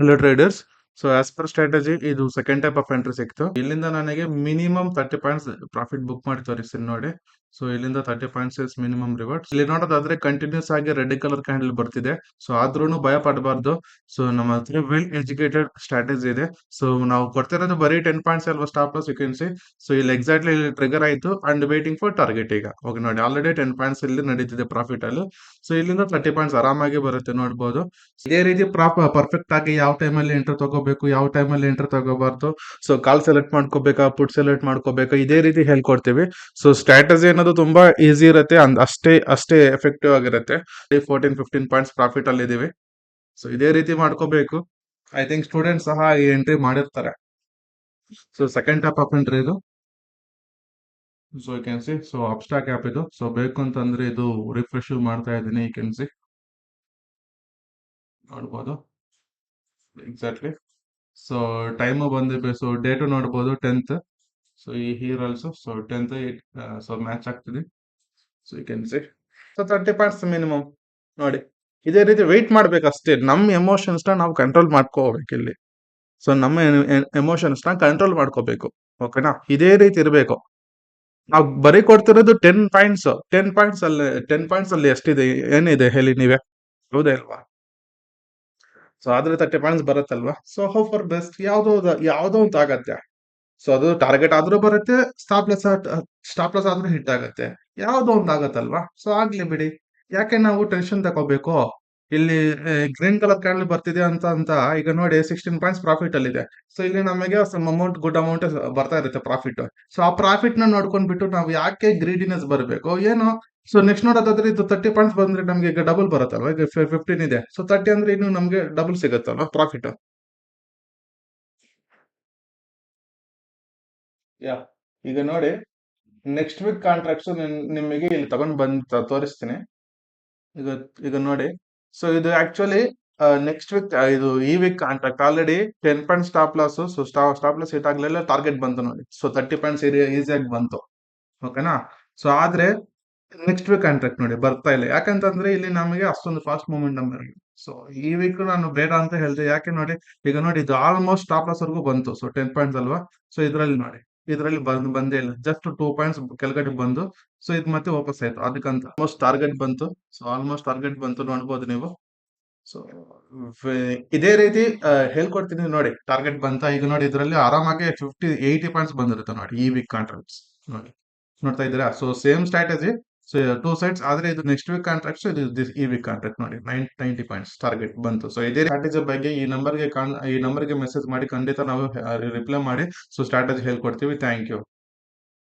Hello traders. So as per strategy ಇದು second type of entry ಸಿಕ್ತು. ಇಲ್ಲಿಂದ ನನಗೆ ಮಿನಿಮಮ್ 30 ಪಾಯಿಂಟ್ಸ್ ಪ್ರಾಫಿಟ್ ಬುಕ್ ಮಾಡಿ ತೋರಿಸ್ತೀನಿ ನೋಡಿ. ಸೊ ಇಲ್ಲಿಂದ 30 ಪಾಯಿಂಟ್ಸ್ ಇಸ್ ಮಿನಿಮಮ್ ರಿವಾರ್ಡ್. ಇಲ್ಲಿ ನೋಡೋದಾದ್ರೆ ಕಂಟಿನ್ಯೂಸ್ ಆಗಿ ರೆಡ್ ಕಲರ್ ಕ್ಯಾಂಡಲ್ ಬರ್ತಿದೆ. ಸೊ ಆದ್ರೂ ಭಯ ಪಡಬಾರ್ದು. ಸೊ ನಮ್ಮ ಹತ್ರ ವೆಲ್ ಎಜುಕೇಟೆಡ್ ಸ್ಟ್ರಾಟಜಿ ಇದೆ. ಸೊ ನಾವು ಕೊಡ್ತಿರೋದು ಬರೀ 10 ಪಾಯಿಂಟ್ಸ್ ಅಲ್ವಾ ಸ್ಟಾಪ್ ಲಾಸ್ ಸಿ. ಸೊ ಇಲ್ಲಿ ಎಕ್ಸಾಕ್ಟ್ಲಿ ಇಲ್ಲಿ ಟ್ರಿಗರ್ ಆಯ್ತು ಅಂಡ್ ವೇಟಿಂಗ್ ಫಾರ್ ಟಾರ್ಗೆಟ್ ಈಗ. ಓಕೆ ನೋಡಿ, ಆಲ್ರೆಡಿ 10 ಪಾಯಿಂಟ್ಸ್ ಇಲ್ಲಿ ನಡೀತಿದೆ ಪ್ರಾಫಿಟ್ ಅಲ್ಲಿ. ಸೊ ಇಲ್ಲಿಂದ 30 ಪಾಯಿಂಟ್ಸ್ ಆರಾಮಾಗಿ ಬರುತ್ತೆ ನೋಡ್ಬೋದು. ಇದೇ ರೀತಿ ಪರ್ಫೆಕ್ಟ್ ಆಗಿ ಯಾವ ಟೈಮಲ್ಲಿ ಎಂಟರ್ ತಗೋಬೇಕು, ಯಾವ ಟೈಮಲ್ಲಿ ಎಂಟರ್ ತಗೋಬಾರ್ದು, ಸೊ ಕಾಲ್ ಸೆಲೆಕ್ಟ್ ಮಾಡ್ಕೋಬೇಕಾ, ಪುಟ್ ಸೆಲೆಕ್ಟ್ ಮಾಡ್ಕೋಬೇಕಾ, ಇದೇ ರೀತಿ ಹೇಳ್ಕೊಡ್ತೀವಿ. ಸೊ ಸ್ಟ್ರಾಟಜಿ ಅನ್ನೋದು ತುಂಬಾ ಈಸಿ ಇರುತ್ತೆ, ಅಷ್ಟೇ ಅಷ್ಟೇ ಎಫೆಕ್ಟಿವ್ ಆಗಿರುತ್ತೆ. 14-15 ಪಾಯಿಂಟ್ಸ್ ಪ್ರಾಫಿಟ್ ಅಲ್ಲಿ ಇದೀವಿ. ಸೊ ಇದೇ ರೀತಿ ಮಾಡ್ಕೋಬೇಕು. ಐ ಥಿಂಕ್ ಸ್ಟೂಡೆಂಟ್ ಸಹ ಈ ಎಂಟ್ರಿ ಮಾಡಿರ್ತಾರೆ. So second top of entry ಇದು. So you can see. So Upstox app ಇದು. ಸೊ ಬೇಕು ಅಂತಂದ್ರೆ ಇದು ರಿಫ್ರೆಶ್ ಮಾಡ್ತಾ ಇದ್ದೀನಿ. ಯು ಕ್ಯಾನ್ ಸಿ ನೋಡ್ಬೋದು ಎಕ್ಸಾಕ್ಟ್ಲಿ. ಸೊ ಟೈಮು ಬಂದಿದೆ. ಸೊ ಡೇಟು ನೋಡ್ಬೋದು 10th. ಸೊ ಈ here also so 10th so match ಆಗ್ತಿದೆ. So you can see. So 30 points minimum ನೋಡಿ. ಇದೇ ರೀತಿ ವೆಯ್ಟ್ ಮಾಡ್ಬೇಕಷ್ಟೇ. ನಮ್ಮ ಎಮೋಷನ್ಸ್ನ ನಾವು ಕಂಟ್ರೋಲ್ ಮಾಡ್ಕೋಬೇಕು ಇಲ್ಲಿ. ಸೊ ನಮ್ಮ ಎಮೋಷನ್ಸ್ನ ಕಂಟ್ರೋಲ್ ಮಾಡ್ಕೋಬೇಕು. ಓಕೆನಾ, ಇದೇ ರೀತಿ ಇರಬೇಕು. ನಾವು ಬರೀ ಕೊಡ್ತಿರೋದು 10 ಪಾಯಿಂಟ್ಸ್. 10 ಪಾಯಿಂಟ್ಸ್ ಅಲ್ಲಿ ಎಷ್ಟಿದೆ, ಏನಿದೆ ಹೇಳಿ ನೀವೇ, ಹೌದೇ ಅಲ್ವಾ? ಸೊ ಆದ್ರೆ 30 ಪಾಯಿಂಟ್ಸ್ ಬರುತ್ತಲ್ವಾ? ಸೊ ಹೌ ಫಾರ್ ಬೆಸ್ಟ್ ಯಾವ್ದೋ ಒಂದು ಆಗತ್ತೆ. ಸೊ ಅದು ಟಾರ್ಗೆಟ್ ಆದ್ರೂ ಬರುತ್ತೆ, ಸ್ಟಾಪ್ ಲಾಸ್ ಆದ್ರೂ ಹಿಟ್ ಆಗುತ್ತೆ. ಯಾವ್ದೋ ಒಂದು ಆಗತ್ತಲ್ವಾ? ಸೊ ಆಗ್ಲಿ ಬಿಡಿ. ಯಾಕೆ ನಾವು ಟೆನ್ಷನ್ ತಗೋಬೇಕು? ಇಲ್ಲಿ ಗ್ರೀನ್ ಕಲರ್ ಕ್ಯಾಂಡಲ್ ಬರ್ತಿದೆ ಅಂತ ಈಗ ನೋಡಿ 16 ಪಾಯಿಂಟ್ಸ್ ಪ್ರಾಫಿಟ್ ಅಲ್ಲಿ ಇದೆ. ಸೊ ಇಲ್ಲಿ ನಮಗೆ ಸಮ್ ಅಮೌಂಟ್, ಗುಡ್ ಅಮೌಂಟ್ ಬರ್ತಾ ಇರುತ್ತೆ ಪ್ರಾಫಿಟ್. ಸೊ ಆ ಪ್ರಾಫಿಟ್ ನ ನೋಡ್ಕೊಂಡ್ಬಿಟ್ಟು ನಾವು ಯಾಕೆ ಗ್ರೀಡಿನೆಸ್ ಬರಬೇಕು ಏನೋ. ಸೊ ನೆಕ್ಸ್ಟ್ ನೋಡೋದಾದ್ರೆ ಇದು 30 ಪಾಯಿಂಟ್ಸ್ ಬಂದ್ರೆ ನಮ್ಗೆ ಈಗ ಡಬಲ್ ಬರುತ್ತಲ್ವಾ? ಈಗ 15 ಇದೆ. ಸೊ 30 ಅಂದ್ರೆ ಇನ್ನು ನಮ್ಗೆ ಡಬಲ್ ಸಿಗುತ್ತಲ್ವಾ ಪ್ರಾಫಿಟ್? ಯಾ, ಈಗ ನೋಡಿ ನೆಕ್ಸ್ಟ್ ವೀಕ್ ಕಾಂಟ್ರಾಕ್ಟ್ಸ್ ನಿಮಗೆ ಇಲ್ಲಿ ತಗೊಂಡ್ ಬಂದ್ ತೋರಿಸ್ತೀನಿ. ಈಗ ಈಗ ನೋಡಿ. ಸೊ ಇದು ಆಕ್ಚುಲಿ ನೆಕ್ಸ್ಟ್ ವೀಕ್, ಇದು ಈ week contract. Already 10 point stop loss. So stop loss hit ಆಗ್ಲಿಲ್ಲ, ಟಾರ್ಗೆಟ್ ಬಂತು ನೋಡಿ. ಸೊ 30 ಪಾಯಿಂಟ್ಸ್ ಈಸಿಯಾಗಿ ಬಂತು. ಓಕೆನಾ. ಸೊ ಆದ್ರೆ ನೆಕ್ಸ್ಟ್ ವೀಕ್ ಕಾಂಟ್ರಾಕ್ಟ್ ನೋಡಿ ಬರ್ತಾ ಇಲ್ಲ. ಯಾಕಂತಂದ್ರೆ ಇಲ್ಲಿ ನಮಗೆ ಅಷ್ಟೊಂದು ಫಾಸ್ಟ್ ಮೂವ್ಮೆಂಟ್ ನಂಬರ್. ಸೊ ಈ ವೀಕ್ ನಾನು ಬೇಡ ಅಂತ ಹೇಳ್ದೆ. ಯಾಕೆ ನೋಡಿ, ಈಗ ನೋಡಿ ಇದು ಆಲ್ಮೋಸ್ಟ್ ಸ್ಟಾಪ್ ಲಾಸ್ ವರ್ಗೂ ಬಂತು. ಸೊ 10 ಪಾಯಿಂಟ್ಸ್ ಅಲ್ವಾ? ಸೊ ಇದ್ರಲ್ಲಿ ನೋಡಿ, ಇದ್ರಲ್ಲಿ ಬಂದೇ ಇಲ್ಲ. ಜಸ್ಟ್ 2 ಪಾಯಿಂಟ್ಸ್ ಕೆಳಗಡೆ ಬಂದು ಸೊ ಇದು ಮತ್ತೆ ವಾಪಸ್ ಆಯ್ತು. ಅದಕ್ಕಂತ ಆಲ್ಮೋಸ್ಟ್ ಟಾರ್ಗೆಟ್ ಬಂತು. ಸೊ ಆಲ್ಮೋಸ್ಟ್ ಟಾರ್ಗೆಟ್ ಬಂತು ನೋಡ್ಬೋದು ನೀವು. ಸೊ ಇದೇ ರೀತಿ ಹೇಳ್ಕೊಡ್ತೀನಿ ನೋಡಿ. ಟಾರ್ಗೆಟ್ ಬಂತ ಈಗ ನೋಡಿ, ಇದರಲ್ಲಿ ಆರಾಮಾಗಿ 80 ಪಾಯಿಂಟ್ಸ್ ಬಂದಿರುತ್ತೆ ನೋಡಿ ಈ ವೀಕ್ ಕಾಂಟ್ರಾಕ್ಟ್ಸ್ ನೋಡಿ. ನೋಡ್ತಾ ಇದ್ದೀರಾ? So same strategy. So 2 sides. ಆದ್ರೆ ಇದು ನೆಕ್ಸ್ಟ್ ವೀಕ್ ಕಾಂಟ್ರಾಕ್ಟ್ಸ್, ಇದು ಈ ವೀಕ್ ಕಾಂಟ್ರಾಕ್ಟ್ ನೋಡಿ 90 ಪಾಯಿಂಟ್ಸ್ ಟಾರ್ಗೆಟ್ ಬಂತು. ಸೊ ಇದೇ ಸ್ಟ್ರಾಟಜಿ ಬಗ್ಗೆ ಈ ನಂಬರ್ಗೆ ಮೆಸೇಜ್ ಮಾಡಿ, ಖಂಡಿತ ನಾವು ರಿಪ್ಲೈ ಮಾಡಿ ಸೊ ಸ್ಟ್ರಾಟಜಿ ಹೇಳ್ಕೊಡ್ತೀವಿ. Thank you.